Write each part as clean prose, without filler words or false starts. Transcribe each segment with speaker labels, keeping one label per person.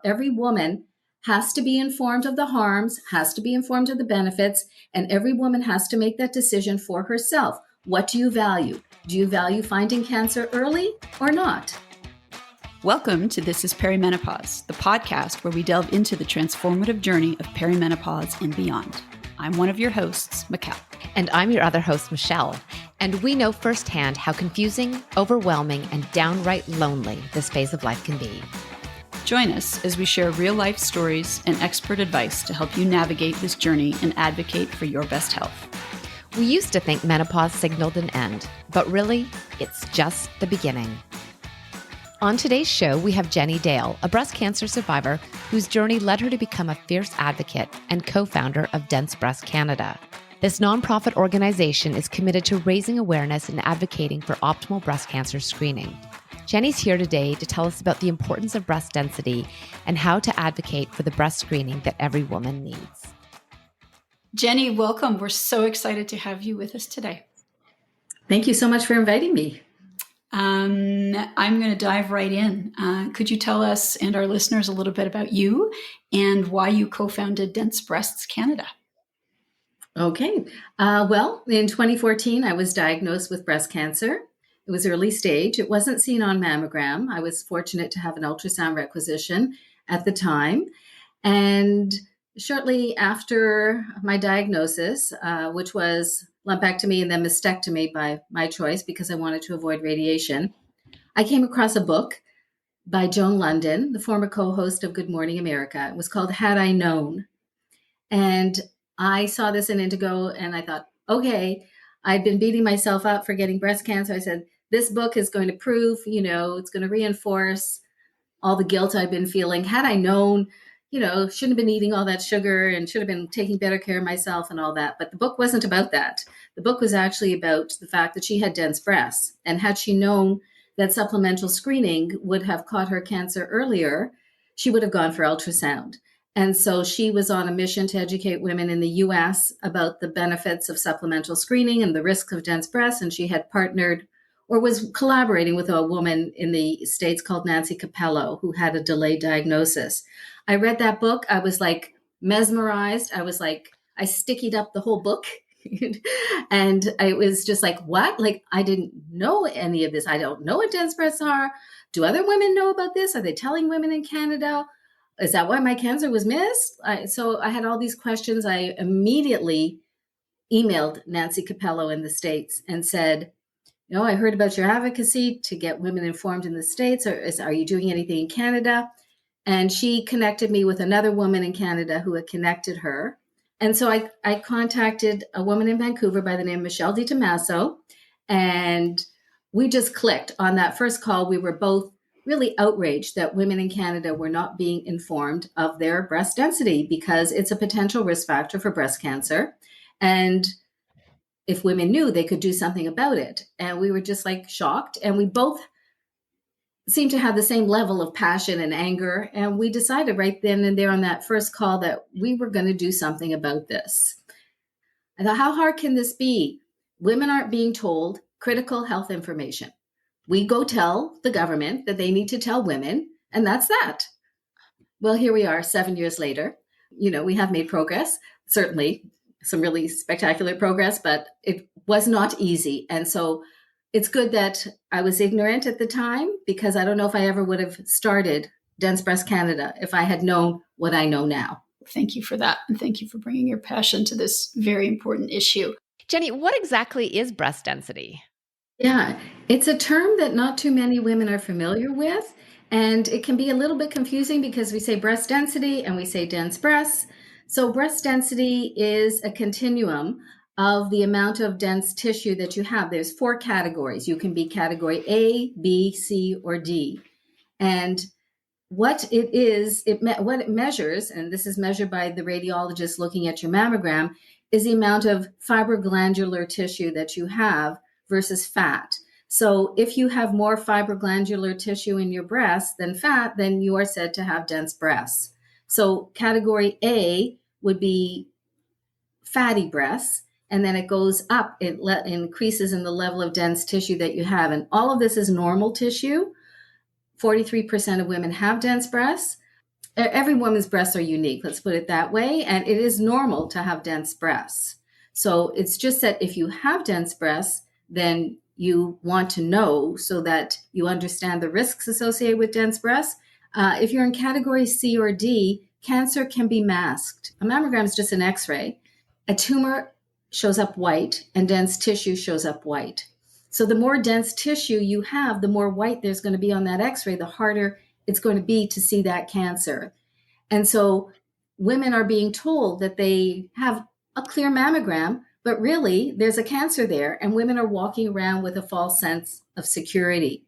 Speaker 1: Every woman has to be informed of the harms, has to be informed of the benefits, and every woman has to make that decision for herself. What do you value? Do you value finding cancer early or not?
Speaker 2: Welcome to This is Perimenopause, the podcast where we delve into the transformative journey of perimenopause and beyond. I'm one of your hosts, Mikkel.
Speaker 3: And I'm your other host, Michelle. And we know firsthand how confusing, overwhelming, and downright lonely this phase of life can be.
Speaker 2: Join us as we share real-life stories and expert advice to help you navigate this journey and advocate for your best health.
Speaker 3: We used to think menopause signaled an end, but really, it's just the beginning. On today's show, we have Jennie Dale, a breast cancer survivor whose journey led her to become a fierce advocate and co-founder of Dense Breast Canada. This nonprofit organization is committed to raising awareness and advocating for optimal breast cancer screening. Jennie's here today to tell us about the importance of breast density and how to advocate for the breast screening that every woman needs.
Speaker 2: Jennie, welcome. We're so excited to have you with us today.
Speaker 1: Thank you so much for inviting me.
Speaker 2: I'm going to dive right in. Could you tell us and our listeners a little bit about you and why you co-founded Dense Breasts Canada?
Speaker 1: Okay. Well, in 2014, I was diagnosed with breast cancer. It was early stage. It wasn't seen on mammogram. I was fortunate to have an ultrasound requisition at the time. And shortly after my diagnosis, which was lumpectomy and then mastectomy by my choice because I wanted to avoid radiation, I came across a book by Joan London, the former co-host of Good Morning America. It was called Had I Known. And I saw this in Indigo and I thought, okay, I'd been beating myself up for getting breast cancer. I said, this book is going to prove, it's going to reinforce all the guilt I've been feeling. Had I known, shouldn't have been eating all that sugar and should have been taking better care of myself and all that. But the book wasn't about that. The book was actually about the fact that she had dense breasts. And had she known that supplemental screening would have caught her cancer earlier, she would have gone for ultrasound. And so she was on a mission to educate women in the U.S. about the benefits of supplemental screening and the risks of dense breasts. And she had partnered or was collaborating with a woman in the States called Nancy Capello, who had a delayed diagnosis. I read that book. I was like mesmerized. I stickied up the whole book. And I was just like, what? Like, I didn't know any of this. I don't know what dense breasts are. Do other women know about this? Are they telling women in Canada? Is that why my cancer was missed? So I had all these questions. I immediately emailed Nancy Capello in the States and said, I heard about your advocacy to get women informed in the States. Are you doing anything in Canada? And she connected me with another woman in Canada who had connected her. And so I contacted a woman in Vancouver by the name of Michelle DiTommaso. And we just clicked on that first call. We were both really outraged that women in Canada were not being informed of their breast density because it's a potential risk factor for breast cancer. And if women knew, they could do something about it. And we were just like shocked. And we both seemed to have the same level of passion and anger. And we decided right then and there on that first call that we were going to do something about this. I thought, how hard can this be? Women aren't being told critical health information. We go tell the government that they need to tell women, and that's that. Well, here we are 7 years later. We have made progress, certainly some really spectacular progress, but it was not easy. And so it's good that I was ignorant at the time because I don't know if I ever would have started Dense Breast Canada if I had known what I know now.
Speaker 2: Thank you for that. And thank you for bringing your passion to this very important issue.
Speaker 3: Jennie, what exactly is breast density?
Speaker 1: Yeah, it's a term that not too many women are familiar with. And it can be a little bit confusing because we say breast density and we say dense breasts. So breast density is a continuum of the amount of dense tissue that you have. There's 4 categories. You can be category A, B, C, or D. And what it is, what it measures, and this is measured by the radiologist looking at your mammogram, is the amount of fibroglandular tissue that you have versus fat. So if you have more fibroglandular tissue in your breast than fat, then you are said to have dense breasts. So category A would be fatty breasts, and then it goes up, it increases in the level of dense tissue that you have. And all of this is normal tissue. 43% of women have dense breasts. every woman's breasts are unique, let's put it that way. And it is normal to have dense breasts. So it's just that if you have dense breasts, then you want to know so that you understand the risks associated with dense breasts. If you're in category C or D, cancer can be masked. A mammogram is just an x-ray. A tumor shows up white and dense tissue shows up white. So the more dense tissue you have, the more white there's going to be on that x-ray, the harder it's going to be to see that cancer. And so women are being told that they have a clear mammogram, but really there's a cancer there, and women are walking around with a false sense of security.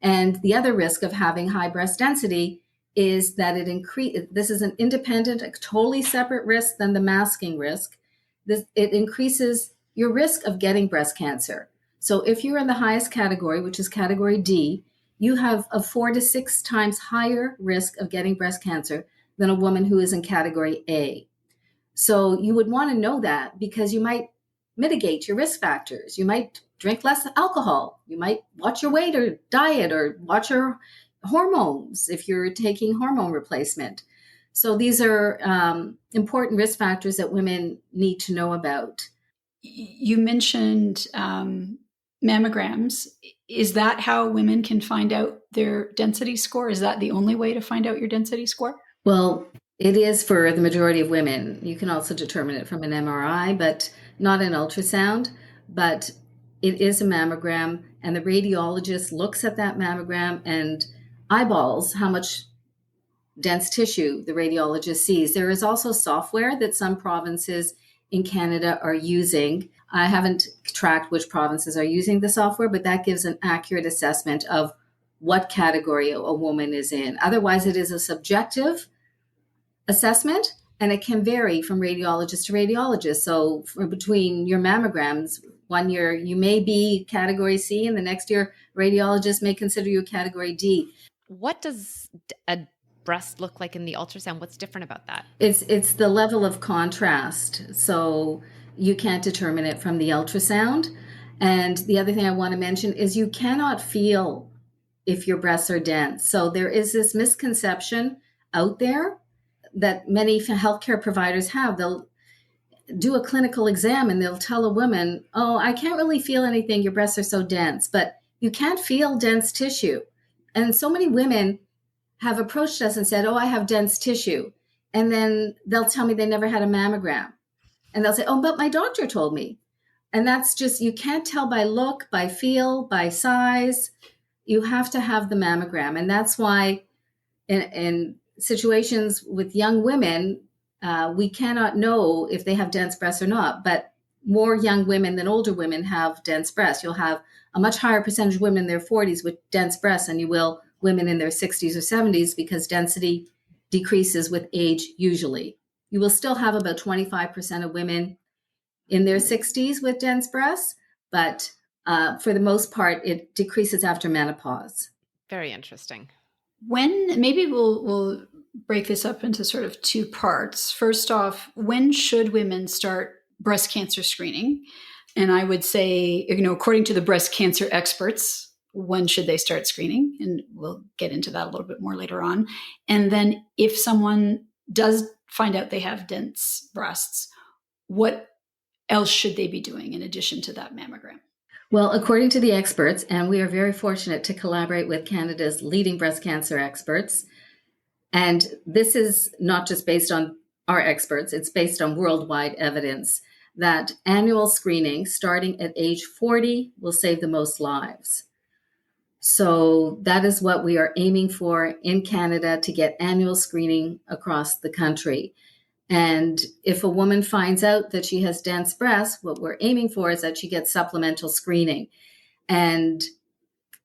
Speaker 1: And the other risk of having high breast density is that this is an independent, a totally separate risk than the masking risk. It increases your risk of getting breast cancer. So if you're in the highest category, which is category D, you have a 4 to 6 times higher risk of getting breast cancer than a woman who is in category A. So you would want to know that because you might mitigate your risk factors. You might drink less alcohol. You might watch your weight or diet or watch your hormones if you're taking hormone replacement. So these are important risk factors that women need to know about.
Speaker 2: You mentioned mammograms. Is that how women can find out their density score? Is that the only way to find out your density score?
Speaker 1: Well, it is for the majority of women. You can also determine it from an MRI, but not an ultrasound. But it is a mammogram, and the radiologist looks at that mammogram and eyeballs how much dense tissue the radiologist sees. There is also software that some provinces in Canada are using. I haven't tracked which provinces are using the software, but that gives an accurate assessment of what category a woman is in. Otherwise, it is a subjective assessment, and it can vary from radiologist to radiologist. So between your mammograms, one year you may be category C, and the next year radiologist may consider you a category D.
Speaker 3: What does a breast look like in the ultrasound? What's different about that?
Speaker 1: It's the level of contrast. So you can't determine it from the ultrasound. And the other thing I want to mention is you cannot feel if your breasts are dense. So there is this misconception out there that many healthcare providers have. They'll do a clinical exam and they'll tell a woman, oh, I can't really feel anything. Your breasts are so dense, but you can't feel dense tissue. And so many women have approached us and said, oh, I have dense tissue. And then they'll tell me they never had a mammogram. And they'll say, oh, but my doctor told me. And that's just, you can't tell by look, by feel, by size. You have to have the mammogram. And that's why in situations with young women, we cannot know if they have dense breasts or not. But more young women than older women have dense breasts. You'll have a much higher percentage of women in their 40s with dense breasts than you will women in their 60s or 70s, because density decreases with age usually. You will still have about 25% of women in their 60s with dense breasts, but for the most part, it decreases after menopause.
Speaker 3: Very interesting.
Speaker 2: Maybe we'll break this up into sort of two parts. First off, when should women start breast cancer screening? And I would say, according to the breast cancer experts, when should they start screening? And we'll get into that a little bit more later on. And then if someone does find out they have dense breasts, what else should they be doing in addition to that mammogram?
Speaker 1: Well, according to the experts, and we are very fortunate to collaborate with Canada's leading breast cancer experts, and this is not just based on our experts, it's based on worldwide evidence that annual screening starting at age 40 will save the most lives. So that is what we are aiming for in Canada, to get annual screening across the country. And if a woman finds out that she has dense breasts, what we're aiming for is that she gets supplemental screening. And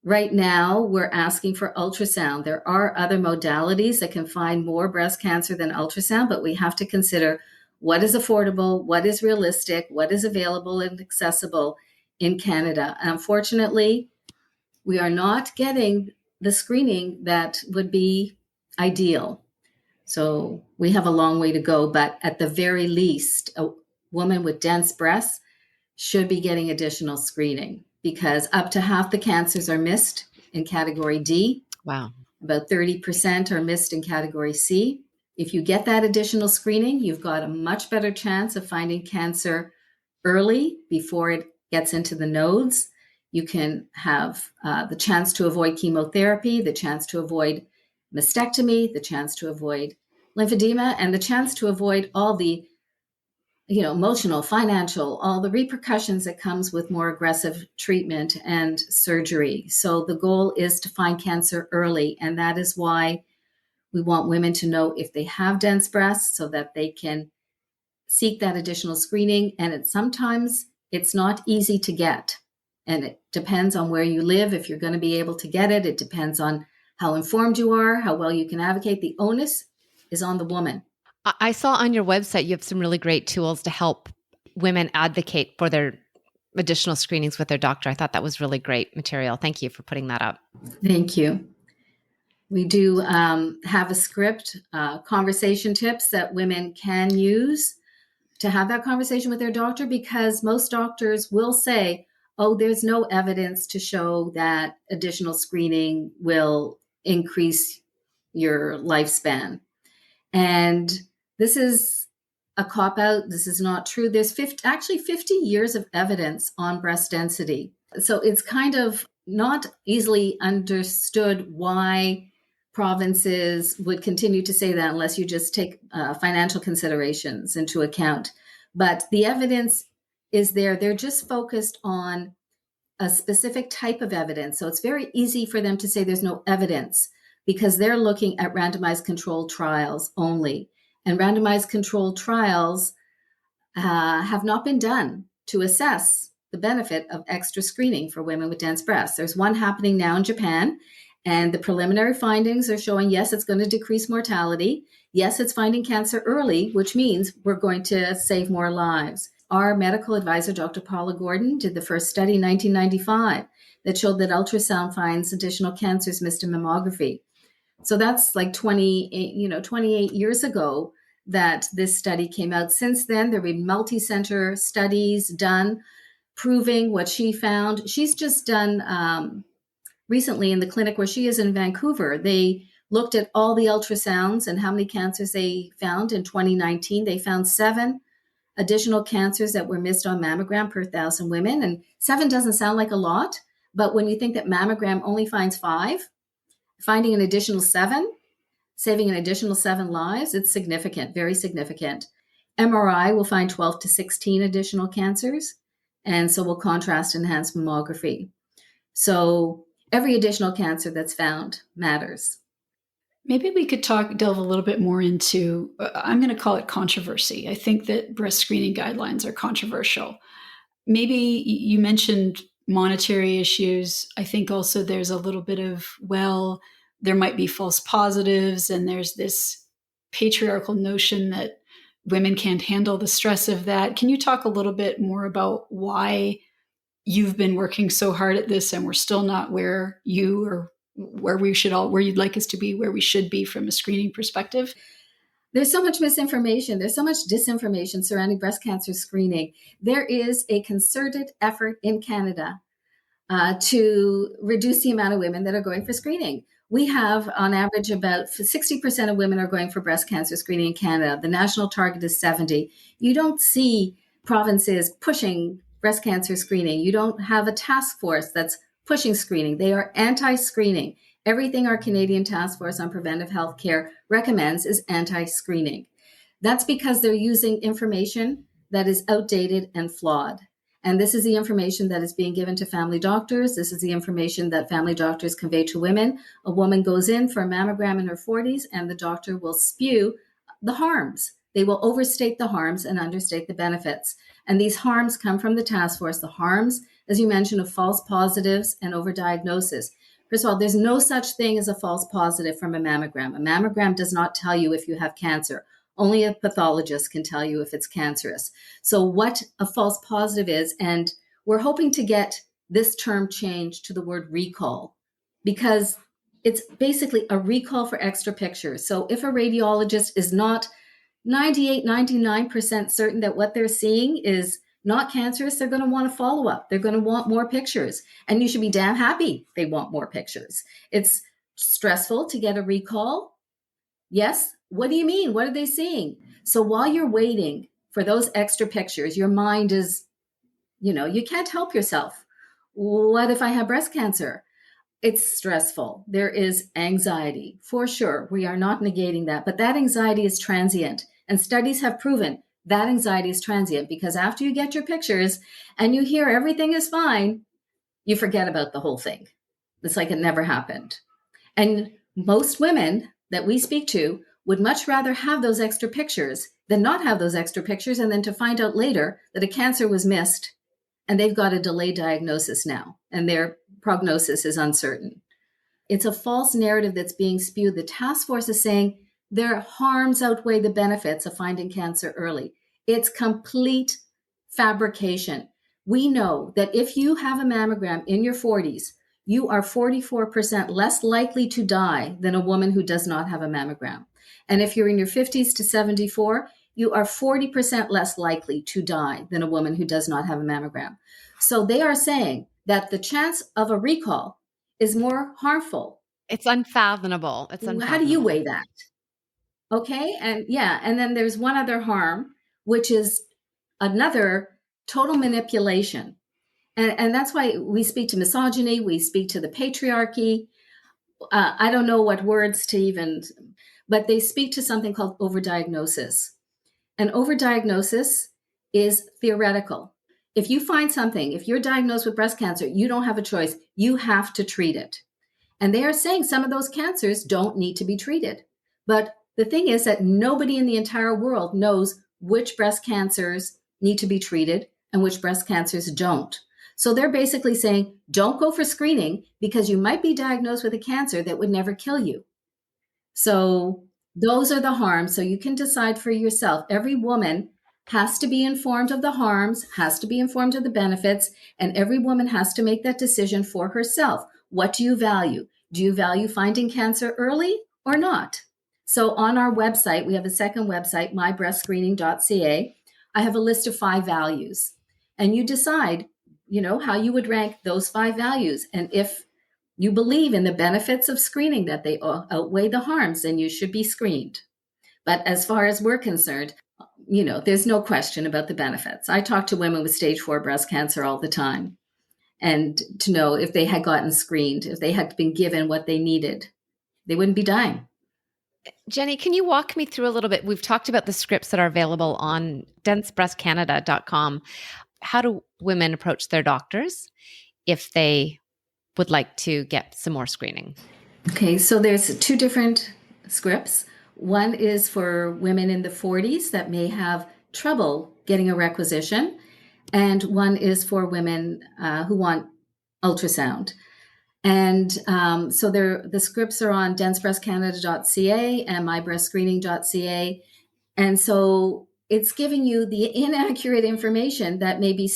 Speaker 1: right now, we're asking for ultrasound. There are other modalities that can find more breast cancer than ultrasound, but we have to consider what is affordable, what is realistic, what is available and accessible in Canada. And unfortunately, we are not getting the screening that would be ideal. So we have a long way to go, but at the very least, a woman with dense breasts should be getting additional screening, because up to half the cancers are missed in category D.
Speaker 3: Wow.
Speaker 1: About 30% are missed in category C. If you get that additional screening, you've got a much better chance of finding cancer early before it gets into the nodes. You can have the chance to avoid chemotherapy, the chance to avoid mastectomy, the chance to avoid lymphedema, and the chance to avoid all the emotional, financial, all the repercussions that comes with more aggressive treatment and surgery. So the goal is to find cancer early, and that is why we want women to know if they have dense breasts so that they can seek that additional screening. And sometimes it's not easy to get. And it depends on where you live, if you're going to be able to get it. It depends on how informed you are, how well you can advocate. The onus is on the woman.
Speaker 3: I saw on your website you have some really great tools to help women advocate for their additional screenings with their doctor. I thought that was really great material. Thank you for putting that up.
Speaker 1: Thank you. We do have a script, conversation tips that women can use to have that conversation with their doctor, because most doctors will say, oh, there's no evidence to show that additional screening will increase your lifespan. And this is a cop out. This is not true. There's 50 years of evidence on breast density. So it's kind of not easily understood why provinces would continue to say that unless you just take financial considerations into account. But the evidence is there. They're just focused on a specific type of evidence. So it's very easy for them to say there's no evidence because they're looking at randomized controlled trials only. And randomized controlled trials have not been done to assess the benefit of extra screening for women with dense breasts. There's one happening now in Japan, and the preliminary findings are showing, yes, it's going to decrease mortality. Yes, it's finding cancer early, which means we're going to save more lives. Our medical advisor, Dr. Paula Gordon, did the first study in 1995 that showed that ultrasound finds additional cancers missed in mammography. So that's like 28 years ago that this study came out. Since then, there have been multi-center studies done proving what she found. She's just done recently in the clinic where she is in Vancouver. They looked at all the ultrasounds and how many cancers they found in 2019. They found 7 additional cancers that were missed on mammogram per 1,000 women. And 7 doesn't sound like a lot, but when you think that mammogram only finds 5, finding an additional 7, saving an additional 7 lives, it's significant, very significant. MRI will find 12 to 16 additional cancers, and so will contrast enhanced mammography. So every additional cancer that's found matters.
Speaker 2: Maybe we could delve a little bit more into, I'm going to call it controversy. I think that breast screening guidelines are controversial. Maybe you mentioned monetary issues. I think also there's a little bit of, well, there might be false positives, and there's this patriarchal notion that women can't handle the stress of that. Can you talk a little bit more about why you've been working so hard at this and we're still not where you or where you'd like us to be, where we should be from a screening perspective?
Speaker 1: There's so much misinformation. There's so much disinformation surrounding breast cancer screening. There is a concerted effort in Canada to reduce the amount of women that are going for screening. We have, on average, about 60% of women are going for breast cancer screening in Canada. The national target is 70. You don't see provinces pushing breast cancer screening. You don't have a task force that's pushing screening. They are anti-screening. Everything our Canadian Task Force on Preventive Health Care recommends is anti-screening. That's because they're using information that is outdated and flawed. And this is the information that is being given to family doctors. This is the information that family doctors convey to women. A woman goes in for a mammogram in her 40s, and the doctor will spew the harms. They will overstate the harms and understate the benefits. And these harms come from the task force. The harms, as you mentioned, of false positives and overdiagnosis. First of all, there's no such thing as a false positive from a mammogram. A mammogram does not tell you if you have cancer. Only a pathologist can tell you if it's cancerous. So what a false positive is, and we're hoping to get this term changed to the word recall, because it's basically a recall for extra pictures. So if a radiologist is not 98, 99% certain that what they're seeing is not cancerous, they're going to want to follow up. They're going to want more pictures. And you should be damn happy they want more pictures. It's stressful to get a recall. Yes, what do you mean? What are they seeing? So while you're waiting for those extra pictures, your mind is, you can't help yourself. What if I have breast cancer? It's stressful. There is anxiety for sure. We are not negating that, but that anxiety is transient. And studies have proven that anxiety is transient because after you get your pictures and you hear everything is fine, you forget about the whole thing. It's like it never happened. And most women that we speak to would much rather have those extra pictures than not have those extra pictures and then to find out later that a cancer was missed and they've got a delayed diagnosis now and their prognosis is uncertain. It's a false narrative that's being spewed. The task force is saying their harms outweigh the benefits of finding cancer early. It's complete fabrication. We know that if you have a mammogram in your 40s, you are 44% less likely to die than a woman who does not have a mammogram. And if you're in your 50s to 74, you are 40% less likely to die than a woman who does not have a mammogram. So they are saying that the chance of a recall is more harmful.
Speaker 3: It's unfathomable.
Speaker 1: How do you weigh that? Okay. And then there's one other harm, which is another total manipulation. And that's why we speak to misogyny, we speak to the patriarchy. I don't know what words to even, but they speak to something called overdiagnosis. And overdiagnosis is theoretical. If you find something, if you're diagnosed with breast cancer, you don't have a choice. You have to treat it. And they are saying some of those cancers don't need to be treated. But the thing is that nobody in the entire world knows which breast cancers need to be treated and which breast cancers don't. So they're basically saying, don't go for screening because you might be diagnosed with a cancer that would never kill you. So those are the harms. So you can decide for yourself. Every woman has to be informed of the harms, has to be informed of the benefits, and every woman has to make that decision for herself. What do you value? Do you value finding cancer early or not? So on our website, we have a second website, mybreastscreening.ca. I have a list of 5 values. And you decide, how you would rank those 5 values. And if you believe in the benefits of screening, that they outweigh the harms, then you should be screened. But as far as we're concerned, there's no question about the benefits. I talk to women with stage 4 breast cancer all the time. And to know if they had gotten screened, if they had been given what they needed, they wouldn't be dying.
Speaker 3: Jennie, can you walk me through a little bit? We've talked about the scripts that are available on densebreastcanada.com. How do women approach their doctors if they would like to get some more screening?
Speaker 1: Okay, so there's 2 different scripts. One is for women in the 40s that may have trouble getting a requisition, and one is for women who want ultrasound. And so the scripts are on densebreastcanada.ca and mybreastscreening.ca. And so it's giving you the inaccurate information that may be,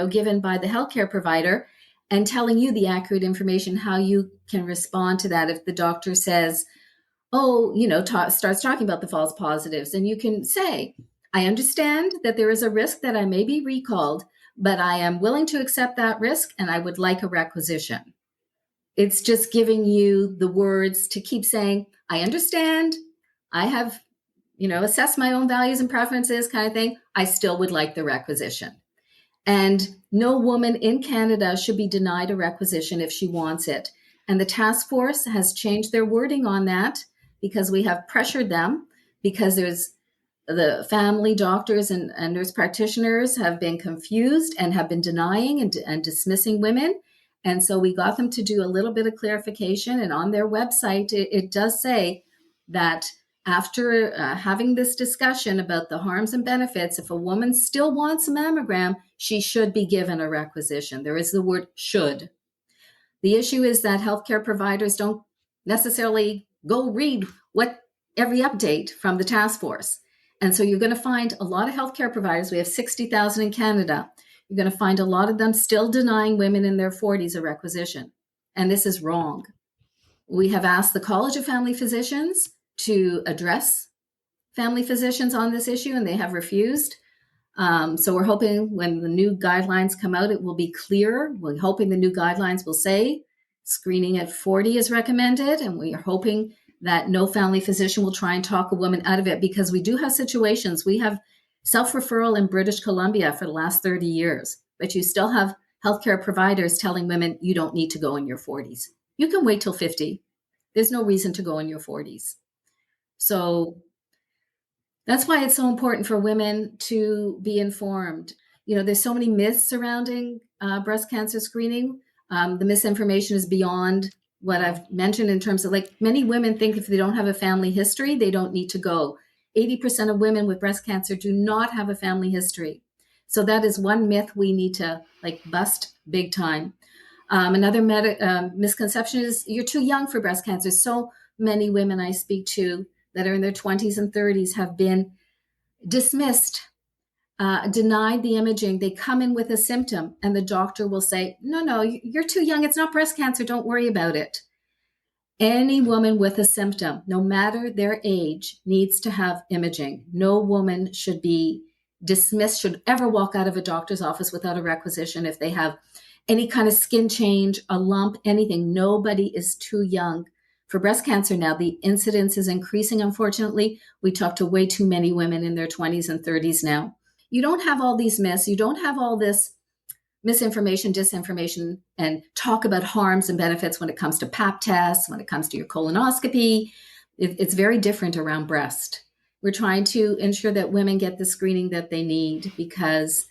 Speaker 1: given by the healthcare provider and telling you the accurate information, how you can respond to that. If the doctor says, starts talking about the false positives, and you can say, I understand that there is a risk that I may be recalled, but I am willing to accept that risk and I would like a requisition. It's just giving you the words to keep saying, I understand, I have, assessed my own values and preferences kind of thing. I still would like the requisition. And no woman in Canada should be denied a requisition if she wants it. And the task force has changed their wording on that because we have pressured them, because there's the family doctors and nurse practitioners have been confused and have been denying and dismissing women. And so we got them to do a little bit of clarification. And on their website, it does say that after having this discussion about the harms and benefits, if a woman still wants a mammogram, she should be given a requisition. There is the word should. The issue is that healthcare providers don't necessarily go read every update from the task force. And so you're going to find a lot of healthcare providers. We have 60,000 in Canada. You're going to find a lot of them still denying women in their 40s a requisition. And this is wrong. We have asked the College of Family Physicians to address family physicians on this issue, and they have refused. So we're hoping when the new guidelines come out, it will be clear. We're hoping the new guidelines will say screening at 40 is recommended, and we are hoping that no family physician will try and talk a woman out of it, because we do have situations. We have self-referral in British Columbia for the last 30 years, but you still have healthcare providers telling women you don't need to go in your 40s. You can wait till 50. There's no reason to go in your 40s. So that's why it's so important for women to be informed. There's so many myths surrounding breast cancer screening. The misinformation is beyond what I've mentioned, in terms of, like, many women think if they don't have a family history, they don't need to go. 80% of women with breast cancer do not have a family history. So that is one myth we need to, like, bust big time. Another misconception is you're too young for breast cancer. So many women I speak to that are in their 20s and 30s have been dismissed, denied the imaging. They come in with a symptom and the doctor will say, no, you're too young. It's not breast cancer. Don't worry about it. Any woman with a symptom, no matter their age, needs to have imaging. No woman should be dismissed, should ever walk out of a doctor's office without a requisition if they have any kind of skin change, a lump, anything. Nobody is too young for breast cancer now. The incidence is increasing, unfortunately. We talk to way too many women in their 20s and 30s now. You don't have all these myths. You don't have all this misinformation, disinformation, and talk about harms and benefits when it comes to pap tests, when it comes to your colonoscopy. It's very different around breast. We're trying to ensure that women get the screening that they need, because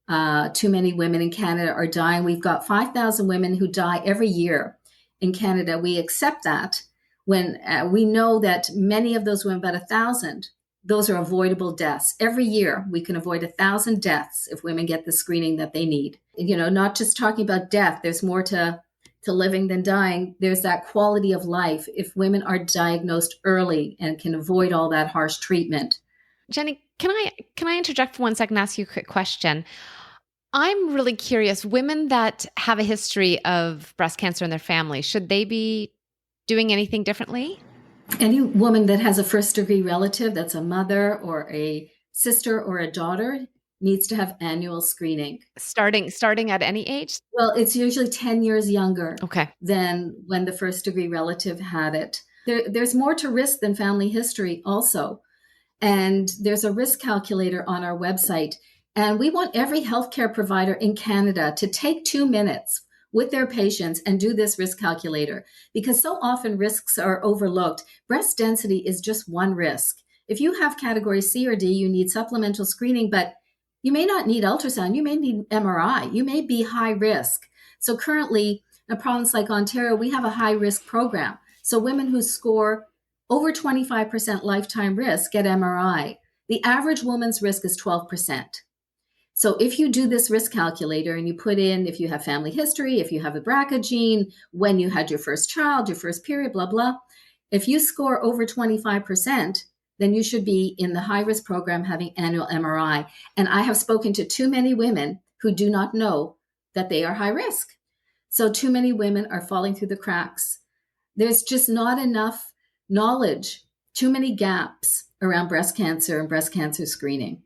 Speaker 1: too many women in Canada are dying. We've got 5,000 women who die every year in Canada. We accept that when we know that many of those women, about 1,000, those are avoidable deaths. Every year, we can avoid 1,000 deaths if women get the screening that they need. Not just talking about death. There's more to living than dying. There's that quality of life if women are diagnosed early and can avoid all that harsh treatment.
Speaker 3: Jennie, can I interject for 1 second and ask you a quick question? I'm really curious. Women that have a history of breast cancer in their family, should they be doing anything differently?
Speaker 1: Any woman that has a first-degree relative, that's a mother or a sister or a daughter, needs to have annual screening.
Speaker 3: Starting at any age?
Speaker 1: Well, it's usually 10 years younger
Speaker 3: Okay.
Speaker 1: than when the first-degree relative had it. There's more to risk than family history also. And there's a risk calculator on our website. And we want every healthcare provider in Canada to take 2 minutes with their patients and do this risk calculator, because so often risks are overlooked. Breast density is just one risk. If you have category C or D, you need supplemental screening, but you may not need ultrasound. You may need MRI. You may be high risk. So currently, in a province like Ontario, we have a high risk program. So women who score over 25% lifetime risk get MRI. The average woman's risk is 12%. So if you do this risk calculator and you put in if you have family history, if you have a BRCA gene, when you had your first child, your first period, blah, blah, if you score over 25%, then you should be in the high-risk program having annual MRI. And I have spoken to too many women who do not know that they are high risk. So too many women are falling through the cracks. There's just not enough knowledge, too many gaps around breast cancer and breast cancer screening.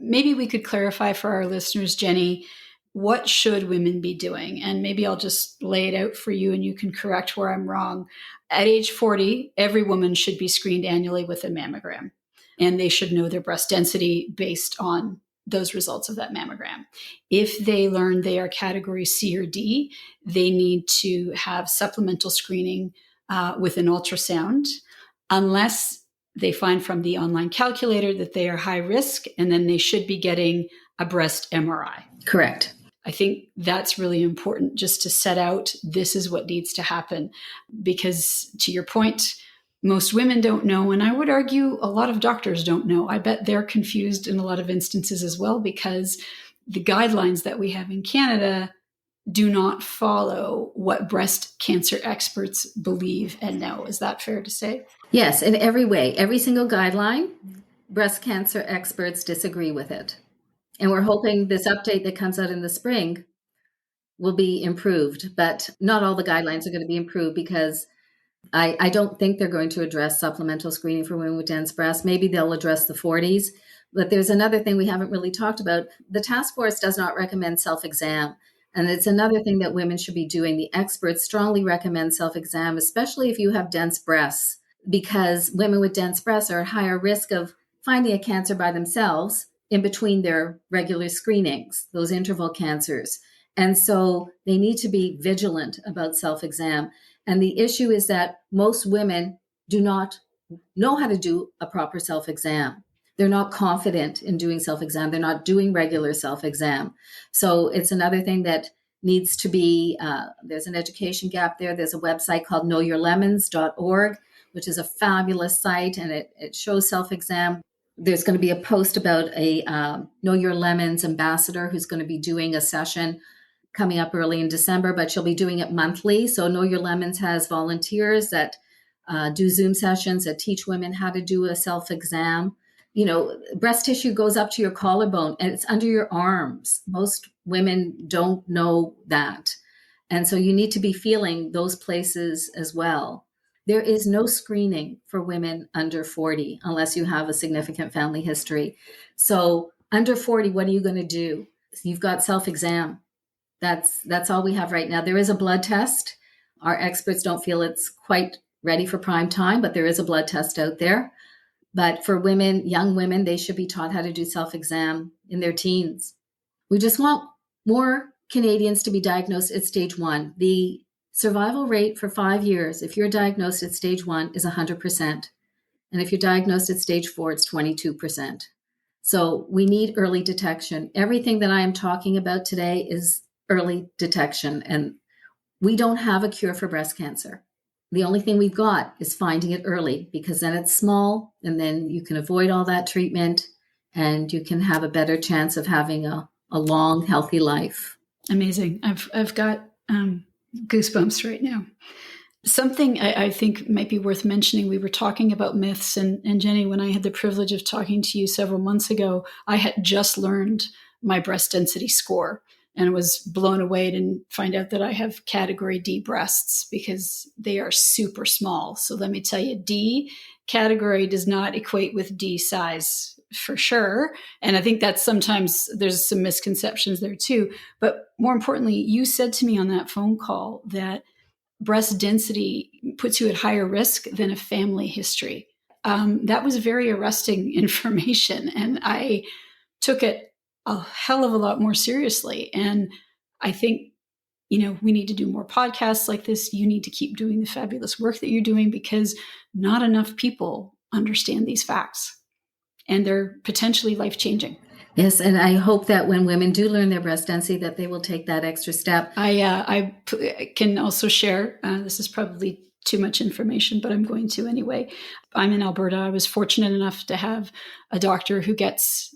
Speaker 2: Maybe we could clarify for our listeners, Jennie, what should women be doing? And maybe I'll just lay it out for you and you can correct where I'm wrong. At age 40, every woman should be screened annually with a mammogram, and they should know their breast density based on those results of that mammogram. If they learn they are category C or D, they need to have supplemental screening with an ultrasound, unless they find from the online calculator that they are high risk, and then they should be getting a breast MRI.
Speaker 1: Correct.
Speaker 2: I think that's really important, just to set out this is what needs to happen. Because to your point, most women don't know, and I would argue a lot of doctors don't know. I bet they're confused in a lot of instances as well, because the guidelines that we have in Canada do not follow what breast cancer experts believe and know. Is that fair to say?
Speaker 1: Yes, in every way. Every single guideline, breast cancer experts disagree with it. And we're hoping this update that comes out in the spring will be improved. But not all the guidelines are going to be improved, because I don't think they're going to address supplemental screening for women with dense breasts. Maybe they'll address the 40s. But there's another thing we haven't really talked about. The task force does not recommend self-exam. And it's another thing that women should be doing. The experts strongly recommend self-exam, especially if you have dense breasts, because women with dense breasts are at higher risk of finding a cancer by themselves in between their regular screenings, those interval cancers. And so they need to be vigilant about self-exam. And the issue is that most women do not know how to do a proper self-exam. They're not confident in doing self-exam. They're not doing regular self-exam. So it's another thing that needs to be, there's an education gap there. There's a website called knowyourlemons.org, which is a fabulous site, and it shows self-exam. There's going to be a post about a Know Your Lemons ambassador who's going to be doing a session coming up early in December, but she'll be doing it monthly. So Know Your Lemons has volunteers that do Zoom sessions that teach women how to do a self-exam. Breast tissue goes up to your collarbone and it's under your arms. Most women don't know that. And so you need to be feeling those places as well. There is no screening for women under 40 unless you have a significant family history. So under 40, what are you going to do? You've got self-exam. That's all we have right now. There is a blood test. Our experts don't feel it's quite ready for prime time, but there is a blood test out there. But for women, young women, they should be taught how to do self-exam in their teens. We just want more Canadians to be diagnosed at stage 1. The survival rate for 5 years, if you're diagnosed at stage 1, is 100%. And if you're diagnosed at stage 4, it's 22%. So we need early detection. Everything that I am talking about today is early detection. And we don't have a cure for breast cancer. The only thing we've got is finding it early, because then it's small and then you can avoid all that treatment and you can have a better chance of having a long, healthy life.
Speaker 2: Amazing. I've got goosebumps right now. Something I think might be worth mentioning, we were talking about myths, and Jennie, when I had the privilege of talking to you several months ago, I had just learned my breast density score and was blown away to find out that I have category D breasts because they are super small. So let me tell you, D category does not equate with D size for sure. And I think that sometimes there's some misconceptions there too. But more importantly, you said to me on that phone call that breast density puts you at higher risk than a family history. That was very arresting information. And I took it a hell of a lot more seriously. And I think, we need to do more podcasts like this. You need to keep doing the fabulous work that you're doing, because not enough people understand these facts and they're potentially life-changing.
Speaker 1: Yes, and I hope that when women do learn their breast density, that they will take that extra step.
Speaker 2: I can also share, this is probably too much information, but I'm going to anyway. I'm in Alberta. I was fortunate enough to have a doctor who gets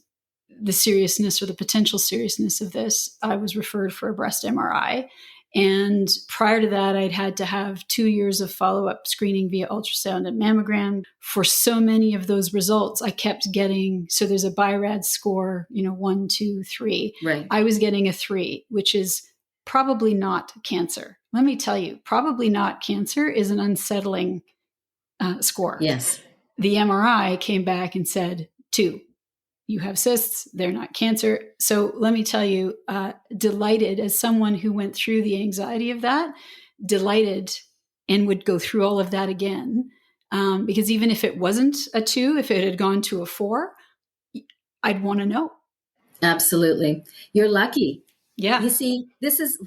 Speaker 2: the seriousness or the potential seriousness of this. I was referred for a breast MRI. And prior to that, I'd had to have 2 years of follow-up screening via ultrasound and mammogram. For so many of those results, I kept getting, so there's a BI-RAD score, 1, 2, 3.
Speaker 1: Right.
Speaker 2: I was getting a 3, which is probably not cancer. Let me tell you, probably not cancer is an unsettling score.
Speaker 1: Yes.
Speaker 2: The MRI came back and said 2. You have cysts, they're not cancer. So let me tell you, delighted as someone who went through the anxiety of that, delighted and would go through all of that again. Because even if it wasn't a 2, if it had gone to a 4, I'd want to know.
Speaker 1: Absolutely. You're lucky.
Speaker 2: Yeah.
Speaker 1: You see, this is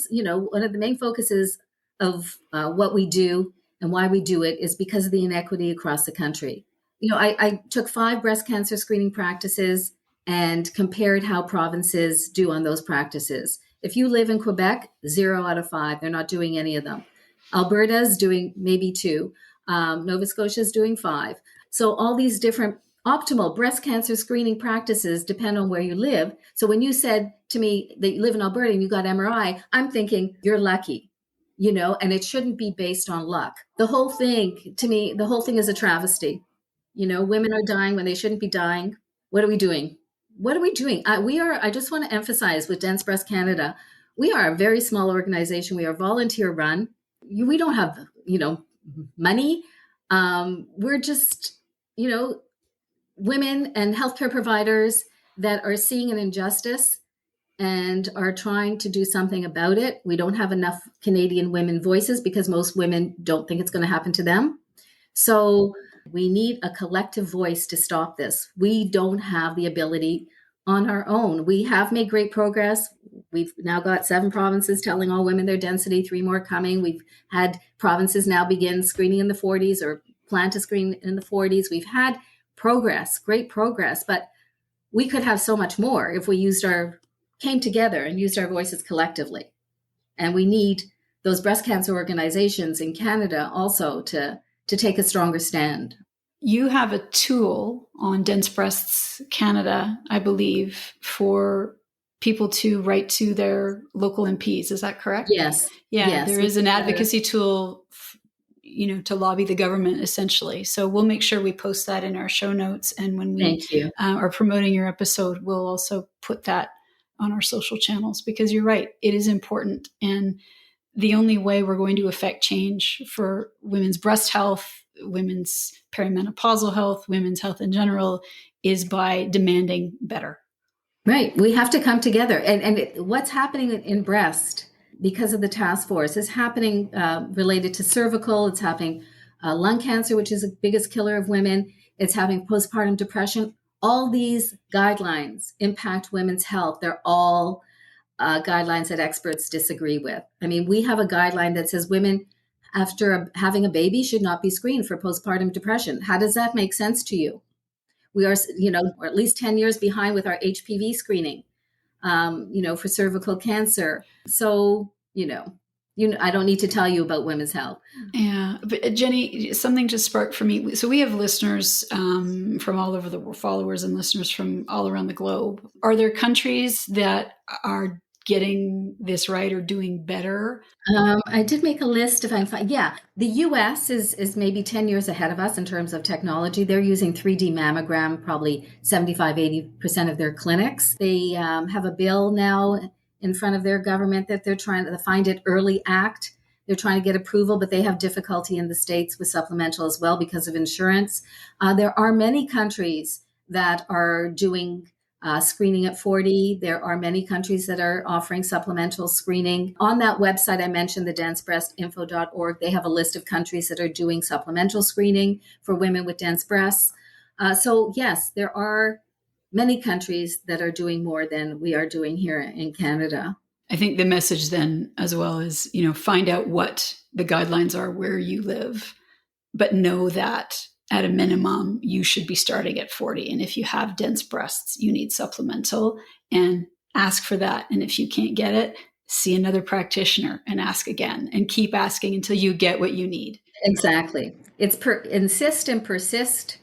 Speaker 1: one of the main focuses of what we do and why we do it is because of the inequity across the country. I took 5 breast cancer screening practices and compared how provinces do on those practices. If you live in Quebec, 0 out of 5, they're not doing any of them. Alberta's doing maybe 2. Nova Scotia's doing 5. So all these different optimal breast cancer screening practices depend on where you live. So when you said to me that you live in Alberta and you got MRI, I'm thinking you're lucky, and it shouldn't be based on luck. The whole thing, to me, is a travesty. Women are dying when they shouldn't be dying. What are we doing? I just want to emphasize with Dense Breast Canada, we are a very small organization. We are volunteer run. We don't have, money. We're just, women and healthcare providers that are seeing an injustice and are trying to do something about it. We don't have enough Canadian women voices because most women don't think it's going to happen to them. So we need a collective voice to stop this. We don't have the ability on our own. We have made great progress. We've now got 7 provinces telling all women their density, 3 more coming. We've had provinces now begin screening in the 40s or plan to screen in the 40s. We've had progress, great progress, but we could have so much more if we came together and used our voices collectively. And we need those breast cancer organizations in Canada also to take a stronger stand.
Speaker 2: You have a tool on Dense Breasts Canada, I believe, for people to write to their local MPs. Is that correct?
Speaker 1: Yes.
Speaker 2: Yeah,
Speaker 1: yes.
Speaker 2: There is an advocacy tool, to lobby the government, essentially. So we'll make sure we post that in our show notes. And when we
Speaker 1: Thank you.
Speaker 2: Are promoting your episode, we'll also put that on our social channels, because you're right, it is important. And the only way we're going to affect change for women's breast health, women's perimenopausal health, women's health in general, is by demanding better.
Speaker 1: Right. We have to come together. And what's happening in breast because of the task force is happening related to cervical. It's happening lung cancer, which is the biggest killer of women. It's having postpartum depression. All these guidelines impact women's health. They're all guidelines that experts disagree with. I mean, we have a guideline that says women after having a baby should not be screened for postpartum depression. How does that make sense to you? We are, or at least 10 years behind with our HPV screening, for cervical cancer. So, I don't need to tell you about women's health.
Speaker 2: Yeah. But Jennie, something just sparked for me. So we have listeners from all over the world, followers and listeners from all around the globe. Are there countries that are getting this right or doing better?
Speaker 1: I did make a list if I can find. Yeah, the US is maybe 10 years ahead of us in terms of technology. They're using 3D mammogram, probably 75-80% of their clinics. They have a bill now in front of their government that they're trying to Find It Early Act. They're trying to get approval, but they have difficulty in the States with supplemental as well because of insurance. There are many countries that are doing screening at 40. There are many countries that are offering supplemental screening. On that website, I mentioned the densebreastinfo.org. They have a list of countries that are doing supplemental screening for women with dense breasts. So yes, there are many countries that are doing more than we are doing here in Canada.
Speaker 2: I think the message then as well is, find out what the guidelines are where you live, but know that at a minimum, you should be starting at 40. And if you have dense breasts, you need supplemental, and ask for that. And if you can't get it, see another practitioner and ask again, and keep asking until you get what you need.
Speaker 1: Exactly. It's insist and persist.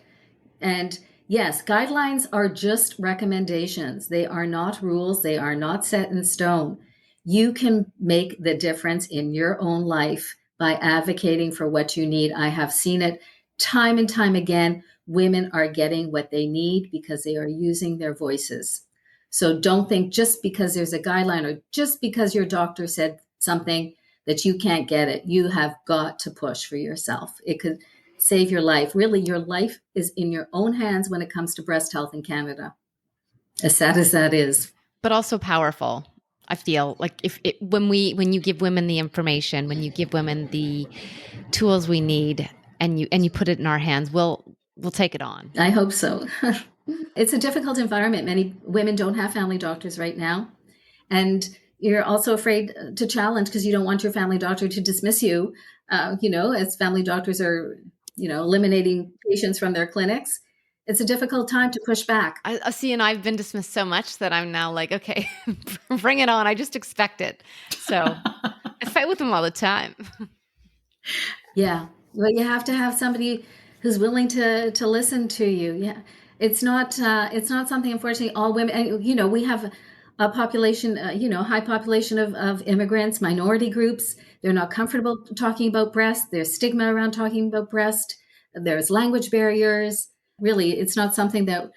Speaker 1: And yes, guidelines are just recommendations. They are not rules. They are not set in stone. You can make the difference in your own life by advocating for what you need. I have seen it time and time again. Women are getting what they need because they are using their voices. So don't think just because there's a guideline or just because your doctor said something that you can't get it. You have got to push for yourself. It could save your life. Really, your life is in your own hands when it comes to breast health in Canada, as sad as that is.
Speaker 3: But also powerful. I feel like when you give women the information, when you give women the tools we need, and you put it in our hands, we'll take it on.
Speaker 1: I hope so. It's a difficult environment. Many women don't have family doctors right now. And you're also afraid to challenge because you don't want your family doctor to dismiss you, as family doctors are, eliminating patients from their clinics. It's a difficult time to push back.
Speaker 3: I see, and I've been dismissed so much that I'm now like, okay, bring it on. I just expect it. So I fight with them all the time.
Speaker 1: Yeah. Well, you have to have somebody who's willing to listen to you. Yeah. It's not something, unfortunately, all women, and, we have a population, high population of immigrants, minority groups. They're not comfortable talking about breast. There's stigma around talking about breast. There's language barriers. Really, it's not something that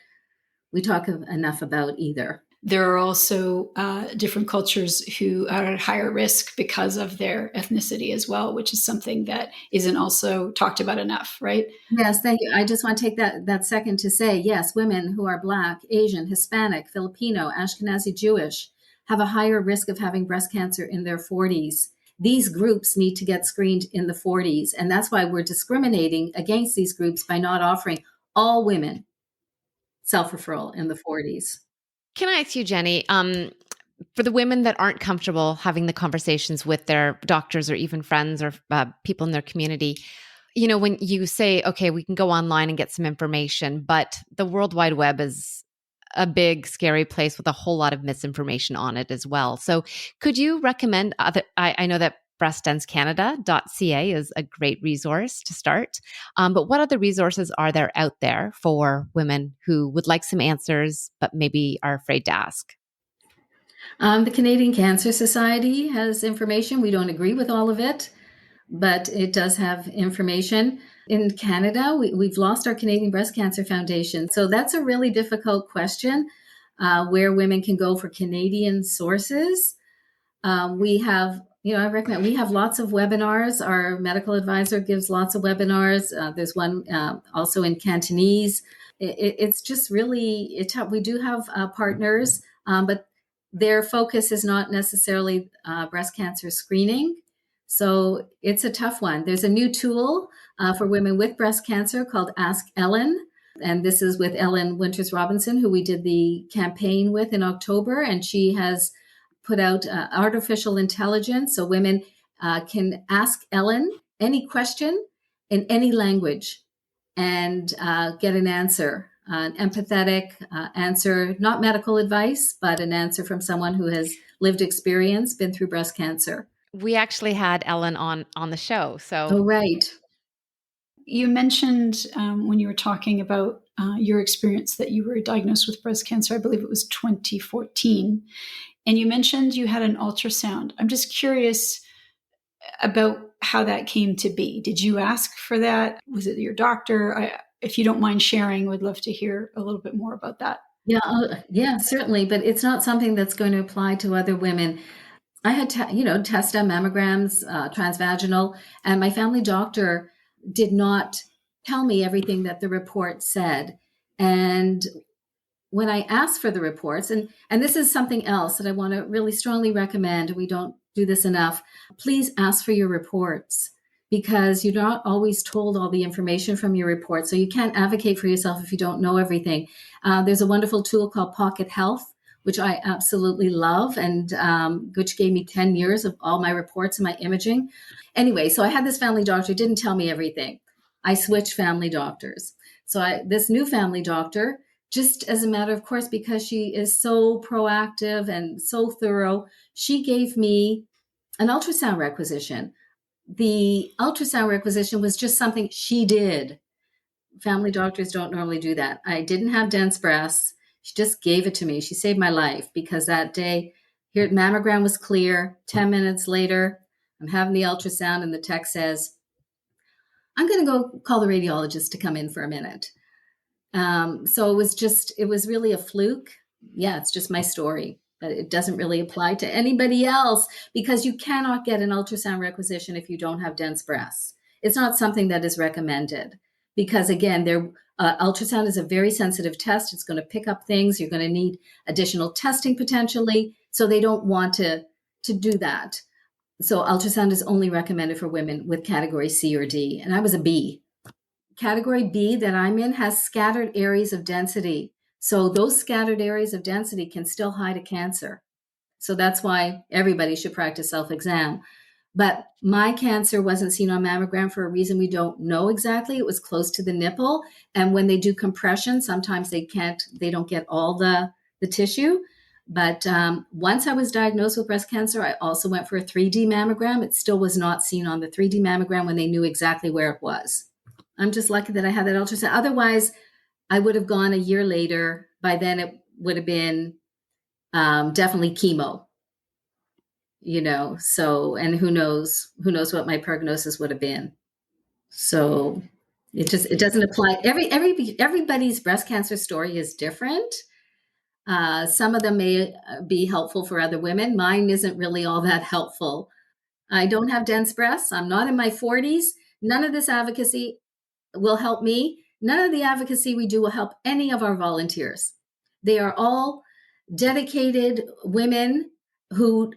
Speaker 1: we talk enough about either.
Speaker 2: There are also different cultures who are at higher risk because of their ethnicity as well, which is something that isn't also talked about enough, right?
Speaker 1: Yes, thank you. I just want to take that second to say, yes, women who are Black, Asian, Hispanic, Filipino, Ashkenazi Jewish, have a higher risk of having breast cancer in their 40s. These groups need to get screened in the 40s. And that's why we're discriminating against these groups by not offering all women self-referral in the 40s.
Speaker 3: Can I ask you, Jennie, for the women that aren't comfortable having the conversations with their doctors or even friends or people in their community, when you say, okay, we can go online and get some information, but the World Wide Web is a big, scary place with a whole lot of misinformation on it as well. So could you recommend I know that breastdensecanada.ca is a great resource to start. But what other resources are there out there for women who would like some answers, but maybe are afraid to ask?
Speaker 1: The Canadian Cancer Society has information. We don't agree with all of it, but it does have information. In Canada, we've lost our Canadian Breast Cancer Foundation. So that's a really difficult question, where women can go for Canadian sources. We have, I recommend, we have lots of webinars. Our medical advisor gives lots of webinars. There's one also in Cantonese. It's just really, we do have partners, but their focus is not necessarily breast cancer screening. So it's a tough one. There's a new tool for women with breast cancer called Ask Ellen. And this is with Ellen Winters Robinson, who we did the campaign with in October. And she has put out artificial intelligence. So women can ask Ellen any question in any language and get an answer, an empathetic answer, not medical advice, but an answer from someone who has lived experience, been through breast cancer.
Speaker 3: We actually had Ellen on the show. So,
Speaker 1: Oh, right.
Speaker 2: You mentioned when you were talking about your experience that you were diagnosed with breast cancer, I believe it was 2014. And you mentioned you had an ultrasound. I'm just curious about how that came to be. Did you ask for that? Was it your doctor? If you don't mind sharing, would love to hear a little bit more about that.
Speaker 1: Yeah, certainly. But it's not something that's going to apply to other women. I had, test done mammograms, transvaginal, and my family doctor did not tell me everything that the report said. And when I asked for the reports, and this is something else that I want to really strongly recommend, we don't do this enough, please ask for your reports because you're not always told all the information from your report. So you can't advocate for yourself if you don't know everything. There's a wonderful tool called Pocket Health, which I absolutely love, and which gave me 10 years of all my reports and my imaging. Anyway, so I had this family doctor, didn't tell me everything. I switched family doctors. So this new family doctor, just as a matter of course, because she is so proactive and so thorough, she gave me an ultrasound requisition. The ultrasound requisition was just something she did. Family doctors don't normally do that. I didn't have dense breasts. She just gave it to me. She saved my life because that day, here mammogram was clear. 10 minutes later, I'm having the ultrasound and the tech says, I'm going to go call the radiologist to come in for a minute. So it was really a fluke. Yeah, it's just my story, but it doesn't really apply to anybody else because you cannot get an ultrasound requisition if you don't have dense breasts. It's not something that is recommended because again, ultrasound is a very sensitive test. It's going to pick up things. You're going to need additional testing potentially. So they don't want to do that. So ultrasound is only recommended for women with category C or D. And I was a B. Category B that I'm in has scattered areas of density. So those scattered areas of density can still hide a cancer. So that's why everybody should practice self-exam. But my cancer wasn't seen on mammogram for a reason we don't know exactly. It was close to the nipple. And when they do compression, sometimes they don't get all the tissue. But once I was diagnosed with breast cancer, I also went for a 3D mammogram. It still was not seen on the 3D mammogram when they knew exactly where it was. I'm just lucky that I had that ultrasound. Otherwise, I would have gone a year later. By then, it would have been definitely chemo. So, and who knows what my prognosis would have been. So it doesn't apply. Everybody's breast cancer story is different. Some of them may be helpful for other women. Mine isn't really all that helpful. I don't have dense breasts. I'm not in my 40s. None of this advocacy will help me. None of the advocacy we do will help any of our volunteers. They are all dedicated women who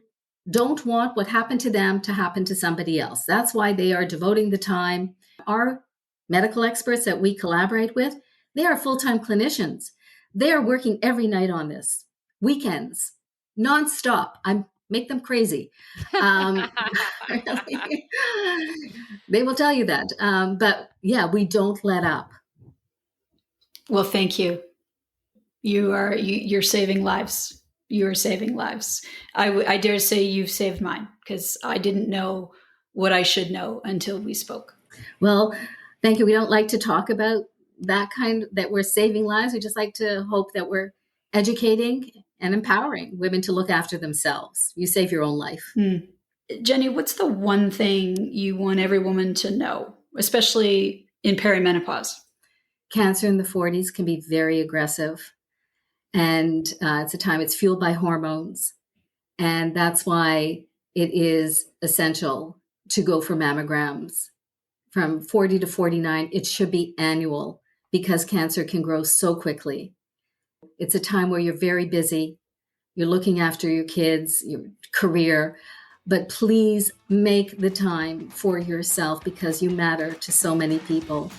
Speaker 1: don't want what happened to them to happen to somebody else. That's why they are devoting the time. Our medical experts that we collaborate with, they are full-time clinicians. They are working every night on this, weekends, nonstop. I make them crazy. Really. They will tell you that. But yeah, we don't let up.
Speaker 2: Well, thank you. You're saving lives. You are saving lives. I dare say you've saved mine, because I didn't know what I should know until we spoke.
Speaker 1: Well, thank you. We don't like to talk about that we're saving lives. We just like to hope that we're educating and empowering women to look after themselves. You save your own life.
Speaker 2: Jennie, what's the one thing you want every woman to know, especially in perimenopause?
Speaker 1: Cancer in the 40s can be very aggressive. And it's a time it's fueled by hormones. And that's why it is essential to go for mammograms. From 40 to 49, it should be annual, because cancer can grow so quickly. It's a time where you're very busy. You're looking after your kids, your career, but please make the time for yourself, because you matter to so many people.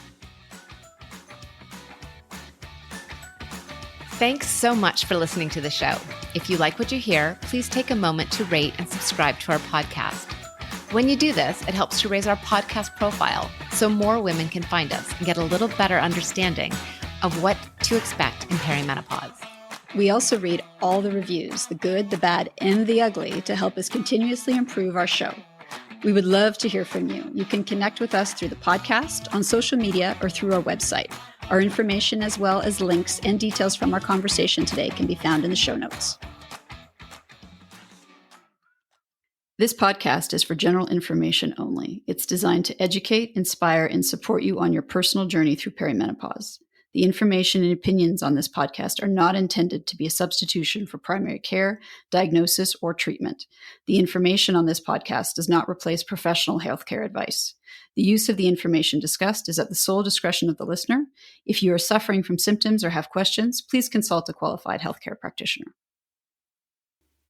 Speaker 3: Thanks so much for listening to the show. If you like what you hear, please take a moment to rate and subscribe to our podcast. When you do this, it helps to raise our podcast profile so more women can find us and get a little better understanding of what to expect in perimenopause.
Speaker 2: We also read all the reviews, the good, the bad, and the ugly, to help us continuously improve our show. We would love to hear from you. You can connect with us through the podcast, on social media, or through our website. Our information, as well as links and details from our conversation today, can be found in the show notes. This podcast is for general information only. It's designed to educate, inspire, and support you on your personal journey through perimenopause. The information and opinions on this podcast are not intended to be a substitution for primary care, diagnosis, or treatment. The information on this podcast does not replace professional healthcare advice. The use of the information discussed is at the sole discretion of the listener. If you are suffering from symptoms or have questions, please consult a qualified healthcare practitioner.